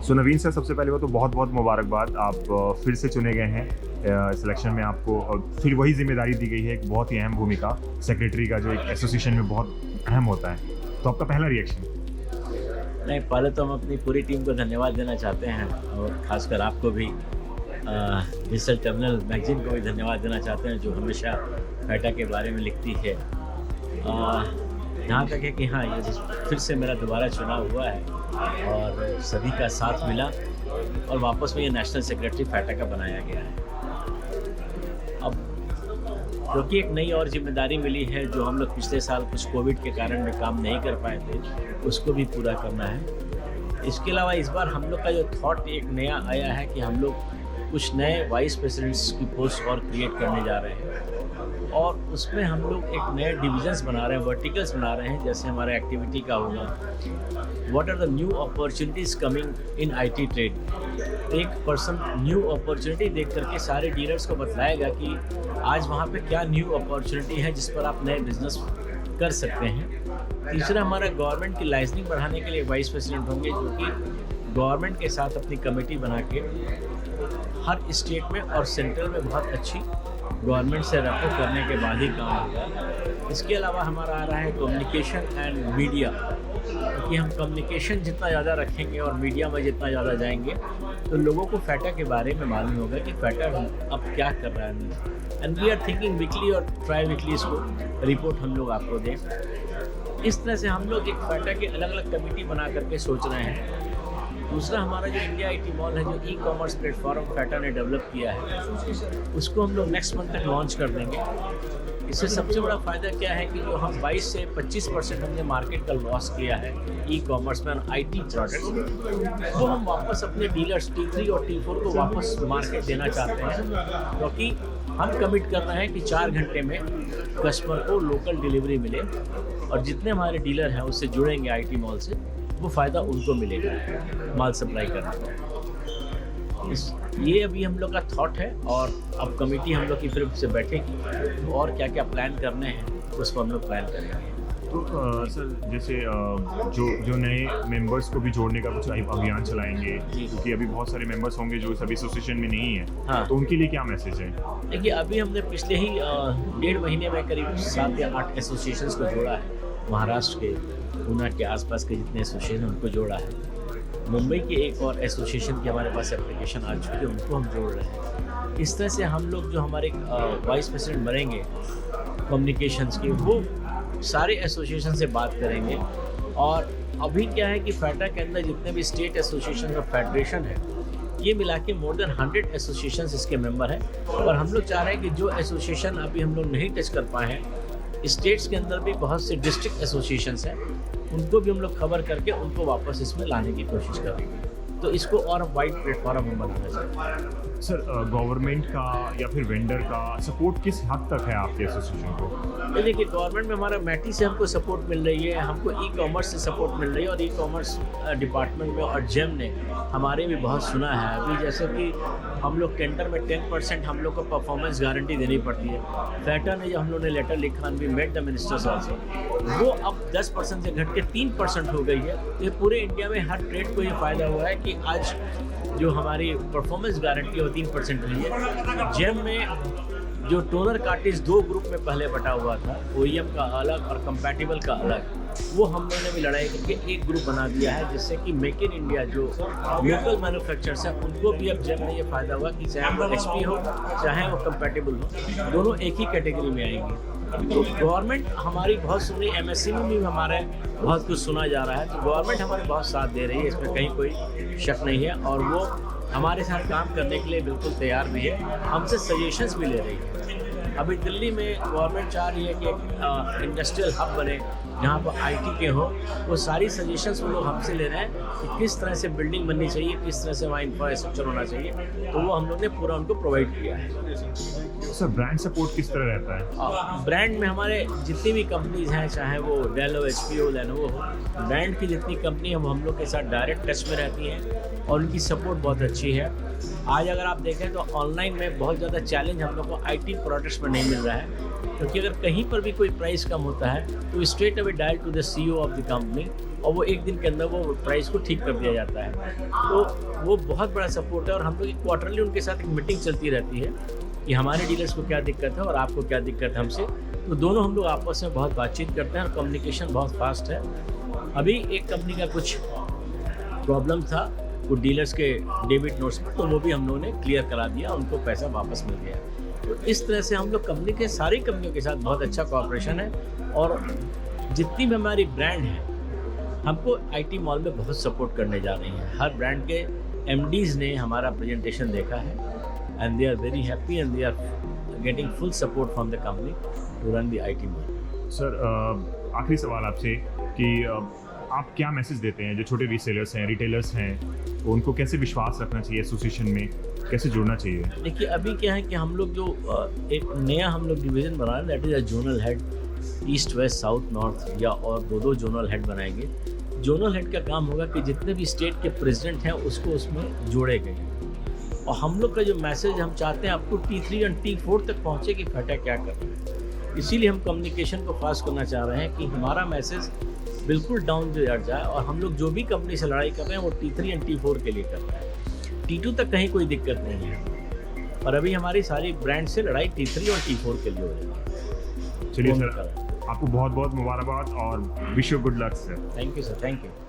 सो नवीन sir, सबसे पहले वो तो बहुत बहुत मुबारकबाद, आप फिर से चुने गए हैं सिलेक्शन में। आपको फिर वही जिम्मेदारी दी गई है, एक बहुत ही अहम भूमिका, सेक्रेटरी का जो एक एसोसिएशन में बहुत अहम होता है। तो आपका पहला रिएक्शन? नहीं, पहले तो हम अपनी पूरी टीम को धन्यवाद देना चाहते हैं और ख़ासकर आपको भी, डिजिटल टर्मिनल मैगजीन को भी धन्यवाद देना चाहते हैं जो हमेशा फेटा के बारे में लिखती है। यहाँ तक है कि हाँ, ये फिर से मेरा दोबारा चुनाव हुआ है और सभी का साथ मिला और वापस में ये नेशनल सेक्रेटरी फेटा का बनाया गया है। अब क्योंकि एक नई और जिम्मेदारी मिली है, जो हम लोग पिछले साल कुछ कोविड के कारण में काम नहीं कर पाए थे, उसको भी पूरा करना है। इसके अलावा इस बार हम लोग का जो थॉट एक नया आया है कि हम लोग कुछ नए वाइस प्रेसिडेंट्स की पोस्ट और क्रिएट करने जा रहे हैं और उसमें हम लोग एक नए डिविजन्स बना रहे हैं, वर्टिकल्स बना रहे हैं। जैसे हमारे एक्टिविटी का होगा, what are the new opportunities coming in IT trade. एक पर्सन न्यू अपॉर्चुनिटी देख करके सारे डीलर्स को बताएगा कि आज वहाँ पे क्या न्यू अपॉर्चुनिटी है जिस पर आप नए बिजनेस कर सकते हैं। तीसरा, हमारा गवर्नमेंट की लाइसेंसिंग बढ़ाने के लिए वाइस प्रेसिडेंट होंगे, जो कि गवर्नमेंट के साथ अपनी कमेटी बना के हर स्टेट में और सेंट्रल में बहुत अच्छी गवर्नमेंट से रेपो करने के बाद ही काम होगा। इसके अलावा हमारा आ रहा है कम्युनिकेशन एंड मीडिया, क्योंकि हम कम्युनिकेशन जितना ज़्यादा रखेंगे और मीडिया में जितना ज़्यादा जाएंगे तो लोगों को फेटा के बारे में मालूम होगा कि फेटा अब क्या कर रहा है। And we are thinking weekly और ट्राई वीकली इसको रिपोर्ट हम लोग आपको दें। इस तरह से हम लोग एक फेटा के अलग अलग कमेटी बना करके सोच रहे हैं। दूसरा, हमारा जो इंडिया आईटी मॉल है, जो ई कॉमर्स प्लेटफॉर्म फेटा ने डेवलप किया है, उसको हम लोग नेक्स्ट मंथ तक लॉन्च कर देंगे। इससे सबसे बड़ा फ़ायदा क्या है कि जो हम 22 से 25% हमने मार्केट का लॉस किया है ई कॉमर्स में आईटी प्रोडक्ट्स, वो हम वापस अपने डीलर्स T3 और T4 को वापस मार्केट देना चाहते हैं, क्योंकि हम कमिट कर रहे हैं कि 4 घंटे में कस्टमर को लोकल डिलीवरी मिले और जितने हमारे डीलर हैं उससे जुड़ेंगे आईटी मॉल से, वो फ़ायदा उनको मिलेगा माल सप्लाई करने का। ये अभी हम लोग का थॉट है और अब कमेटी हम लोग की फिर से बैठेगी और क्या क्या प्लान करने हैं उस पर हम लोग प्लान करेंगे। तो सर, जैसे जो नए मेंबर्स को भी जोड़ने का कुछ अभियान चलाएंगे, क्योंकि अभी बहुत सारे मेंबर्स होंगे जो सभी एसोसिएशन में नहीं है। हाँ। तो उनके लिए क्या मैसेज है? देखिए, अभी हमने पिछले ही 1.5 महीने में करीब 7 या 8 एसोसिएशंस को जोड़ा है। महाराष्ट्र के, पूना के आसपास के जितने एसोसिएशन उनको जोड़ा है। मुंबई के एक और एसोसिएशन की हमारे पास एप्लीकेशन आ चुकी है, उनको हम जोड़ रहे हैं। इस तरह से हम लोग जो हमारे वाइस प्रेसिडेंट बनेंगे कम्युनिकेशंस के, वो सारे एसोसिएशन से बात करेंगे। और अभी क्या है कि फेटा के अंदर जितने भी स्टेट एसोसिएशन और फेडरेशन है, ये मिला के मोर देन 100 एसोसिएशन इसके मेंबर हैं। और हम लोग चाह रहे हैं कि जो एसोसिएशन अभी हम लोग नहीं टच कर पाए हैं, स्टेट्स के अंदर भी बहुत से डिस्ट्रिक्ट एसोसिएशंस हैं, उनको भी हम लोग खबर करके उनको वापस इसमें लाने की कोशिश करेंगे। तो इसको और वाइड प्लेटफॉर्म हम बनाना चाहते हैं। सर, गवर्नमेंट का या फिर वेंडर का सपोर्ट किस हद तक है आपके एसोसिएशन को? देखिए, गवर्नमेंट में हमारा मैटी से हमको सपोर्ट मिल रही है, हमको ई कॉमर्स से सपोर्ट मिल रही है और ई कॉमर्स डिपार्टमेंट में और जेम ने हमारे भी बहुत सुना है। अभी जैसे कि हम लोग टेंडर में 10% हम लोग को परफॉर्मेंस गारंटी देनी पड़ती है। फेटा ने जब हम लोग ने लेटर लिखा, we met the ministers also, वो अब 10% से घट के 3% हो गई है। तो ये पूरे इंडिया में हर ट्रेड को ये फ़ायदा हुआ है कि आज जो हमारी परफॉर्मेंस गारंटी है वो 3% हुई है। जेम में जो टोनर कार्टिज 2 ग्रुप में पहले बटा हुआ था, OEM का अलग और कंपैटिबल का अलग, वो हम लोगों ने भी लड़ाई करके एक ग्रुप बना दिया है, जिससे कि मेक इन इंडिया जो लोकल मैन्युफैक्चरर्स हैं उनको भी अब जेम में ये फ़ायदा हुआ कि चाहे वो HP हो चाहे वो कंपैटिबल हो, दोनों एक ही कैटेगरी में आएंगे। तो गवर्नमेंट हमारी बहुत सुनी, MSC में भी हमारे बहुत कुछ सुना जा रहा है, तो गवर्नमेंट हमारे बहुत साथ दे रही है, इसमें कहीं कोई शक नहीं है। और वो हमारे साथ काम करने के लिए बिल्कुल तैयार भी है, हमसे सजेशंस भी ले रही है। अभी दिल्ली में गवर्नमेंट चाह रही है कि एक इंडस्ट्रियल हब बने जहाँ पर IT के हो, वो सारी सजेशंस वो लोग हमसे ले रहे हैं कि किस तरह से बिल्डिंग बननी चाहिए, किस तरह से वहाँ इंफ्रास्ट्रक्चर होना चाहिए, तो वो हम लोग ने पूरा उनको प्रोवाइड किया है। सर, ब्रांड सपोर्ट किस तरह रहता है? ब्रांड में हमारे जितनी भी कंपनीज हैं, चाहे वो डेल हो, HP हो, लेनोवो हो, ब्रांड की जितनी कंपनी हम लोग के साथ डायरेक्ट टच में रहती हैं। और उनकी सपोर्ट बहुत अच्छी है। आज अगर आप देखें तो ऑनलाइन में बहुत ज़्यादा चैलेंज हम लोग को आईटी प्रोडक्ट्स में नहीं मिल रहा है, क्योंकि अगर कहीं पर भी कोई प्राइस कम होता है तो straight away dial to the CEO of the company और वो एक दिन के अंदर वो प्राइस को ठीक कर दिया जाता है। तो वो बहुत बड़ा सपोर्ट है और हम लोग क्वार्टरली उनके साथ एक मीटिंग चलती रहती है कि हमारे डीलर्स को क्या दिक्कत है और आपको क्या दिक्कत है हमसे। तो दोनों हम लोग आपस में बहुत बातचीत करते हैं और कम्युनिकेशन बहुत फास्ट है। अभी एक कंपनी का कुछ प्रॉब्लम था वो डीलर्स के डेबिट नोट्स में, तो वो भी हम लोगों ने क्लियर करा दिया, उनको पैसा वापस मिल गया। तो इस तरह से हम लोग कंपनी के सारी कंपनियों के साथ बहुत अच्छा कोऑपरेशन है और जितनी भी हमारी ब्रांड है हमको आईटी मॉल में बहुत सपोर्ट करने जा रही हैं। हर ब्रांड के MDs ने हमारा प्रेजेंटेशन देखा है and they are very happy and they are getting full support from the company to run the IT mall. Sir आखिरी सवाल आपसे कि आप क्या मैसेज देते हैं जो छोटे रीसेलर्स हैं, रिटेलर्स हैं, उनको कैसे विश्वास रखना चाहिए एसोसिएशन में, कैसे जुड़ना चाहिए? देखिए अभी क्या है कि हम लोग जो एक नया हम लोग डिवीज़न बना रहे हैं, that is a zonal head, east west south north या और दो जोनल हेड बनाएंगे। जोनल हेड का काम होगा कि जितने भी स्टेट के प्रेसिडेंट हैं उसको उसमें जोड़े गए और हम लोग का जो मैसेज हम चाहते हैं अप टू T3 और T4 तक पहुँचे कि फेटा क्या कर रहा है। इसीलिए हम कम्युनिकेशन को फास्ट करना चाह रहे हैं कि हमारा मैसेज बिल्कुल डाउन टू अर्थ जाए और हम लोग जो भी कंपनी से लड़ाई कर रहे हैं वो T3 और T4 के लिए कर रहे हैं। T2 तक कहीं कोई दिक्कत नहीं है, पर अभी हमारी सारी ब्रांड से लड़ाई T3 और T4 के लिए हो रही है। चलिए सर, आपको बहुत बहुत मुबारकबाद और wish you good luck sir. Thank you sir, thank you.